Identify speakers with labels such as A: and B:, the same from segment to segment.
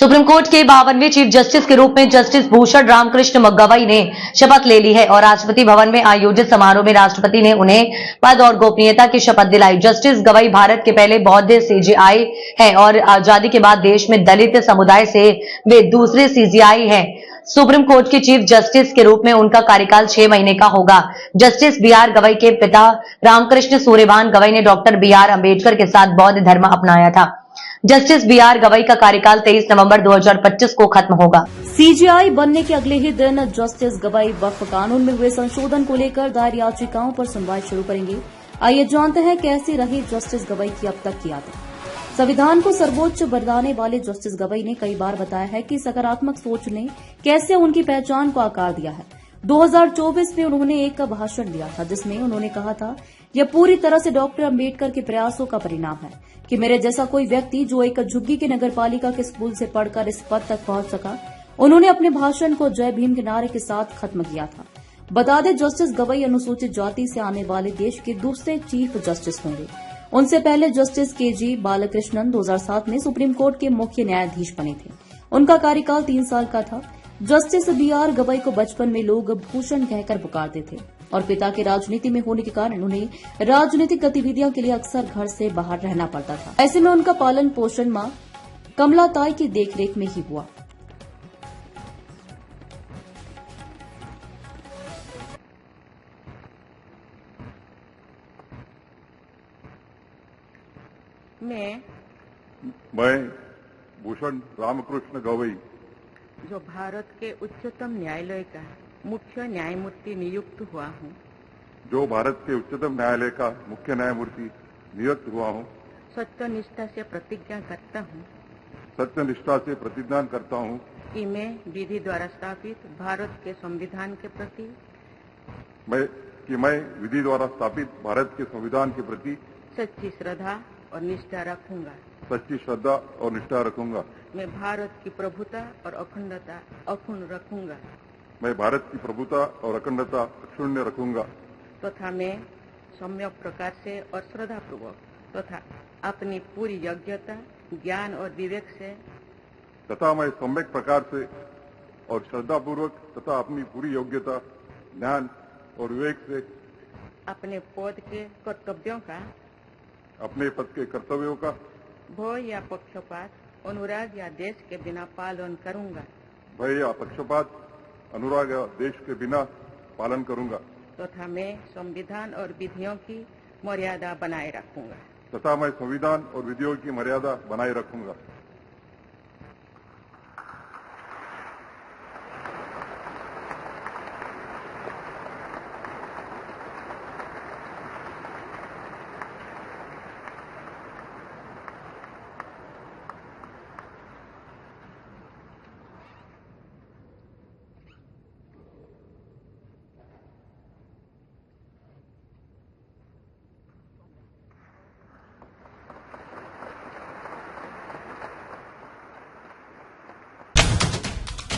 A: Supreme court के 52वें chief justice के रूप में जस्टिस भूषण रामकृष्ण गवई ने शपथ ले ली है और राष्ट्रपति भवन में आयोजित समारोह में राष्ट्रपति ने उन्हें पद और गोपनीयता की शपथ दिलाई। जस्टिस गवई भारत के पहले बौद्ध सीजेआई हैं और आजादी के बाद देश में दलित समुदाय से वे दूसरे सीजेआई हैं। सुप्रीम कोर्ट के चीफ जस्टिस के रूप में उनका कार्यकाल 6 महीने का होगा। जस्टिस बीआर गवई के पिता रामकृष्ण सूर्यभान गवई ने डॉक्टर बीआर अंबेडकर के साथ बौद्ध धर्म अपनाया था। जस्टिस बीआर गवई का कार्यकाल 23 नवंबर 2025 को खत्म होगा।
B: सीजेआई बनने के अगले ही दिन जस्टिस गवई वक्फ कानून में हुए संशोधन को लेकर दायर याचिकाओं पर सुनवाई शुरू करेंगे। आइए जानते हैं कैसी रही जस्टिस गवई की अब तक की आदत। संविधान को सर्वोच्च बताने वाले जस्टिस गवई ने कई बार बताया है कि सकारात्मक सोच ने कैसे उनकी पहचान को आकार दिया है। 2024 में उन्होंने एक भाषण दिया था जिसमें उन्होंने कहा था, यह पूरी तरह से डॉक्टर अंबेडकर के प्रयासों का परिणाम है कि मेरे जैसा कोई व्यक्ति जो एक झुग्गी के नगरपालिका के स्कूल से पढ़कर इस पद तक पहुंच सका। उन्होंने अपने भाषण को जय भीम के नारे के साथ खत्म किया था। बता दें, जस्टिस गवई अनुसूचित जाति से आने वाले देश के दूसरे चीफ जस्टिस होंगे। उनसे पहले जस्टिस केजी बालकृष्णन 2007 में सुप्रीम कोर्ट के मुख्य न्यायाधीश बने थे। उनका कार्यकाल 3 साल का था। जस्टिस बीआर गवई को बचपन में लोग भूषण कहकर पुकारते थे और पिता के राजनीति में होने के कारण उन्हें राजनीतिक गतिविधियों के लिए अक्सर घर से बाहर रहना पड़ता था। ऐसे में उनका पालन पोषण मां कमलाताई की देखरेख में ही हुआ।
C: मैं भूषण रामकृष्ण गवई
D: जो भारत के उच्चतम न्यायालय का मुख्य न्यायमूर्ति नियुक्त हुआ हूँ।
C: जो भारत के उच्चतम न्यायालय का मुख्य न्यायमूर्ति नियुक्त हुआ हूँ।
D: सत्यनिष्ठा से प्रतिज्ञा करता हूँ।
C: सत्यनिष्ठा से प्रतिज्ञा करता हूँ
D: कि मैं विधि द्वारा स्थापित भारत के संविधान के प्रति
C: विधि द्वारा स्थापित भारत के संविधान के प्रति
D: सच्ची श्रद्धा और निष्ठा रखूंगा।
C: सच्ची श्रद्धा और निष्ठा रखूंगा।
D: मैं भारत की प्रभुता और अखंडता अक्षुण्ण रखूंगा।
C: मैं भारत की प्रभुता और अखंडता अक्षुण्ण रखूंगा
D: तथा मैं सम्यक प्रकार से और श्रद्धापूर्वक तथा अपनी पूरी योग्यता, ज्ञान और विवेक से
C: तथा मैं सम्यक प्रकार से और श्रद्धापूर्वक तथा अपनी पूरी योग्यता, ज्ञान और विवेक से
D: अपने पद के कर्तव्यों का भय या पक्षपात, अनुराग या देश के बिना पालन करूंगा।
C: भय या पक्षपात, अनुराग या देश के बिना पालन करूंगा
D: तथा मैं संविधान और विधियों की मर्यादा बनाए रखूंगा।
C: तथा मैं संविधान और विधियों की मर्यादा बनाए रखूंगा।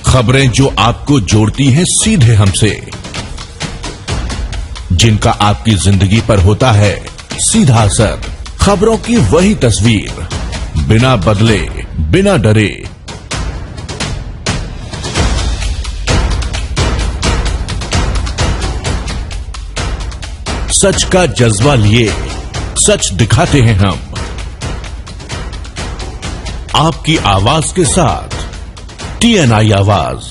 E: खबरें जो आपको जोड़ती हैं सीधे हमसे, जिनका आपकी जिंदगी पर होता है सीधा असर। खबरों की वही तस्वीर, बिना बदले, बिना डरे। सच का जज्बा लिए सच दिखाते हैं हम, आपकी आवाज के साथ। TNI आवाज।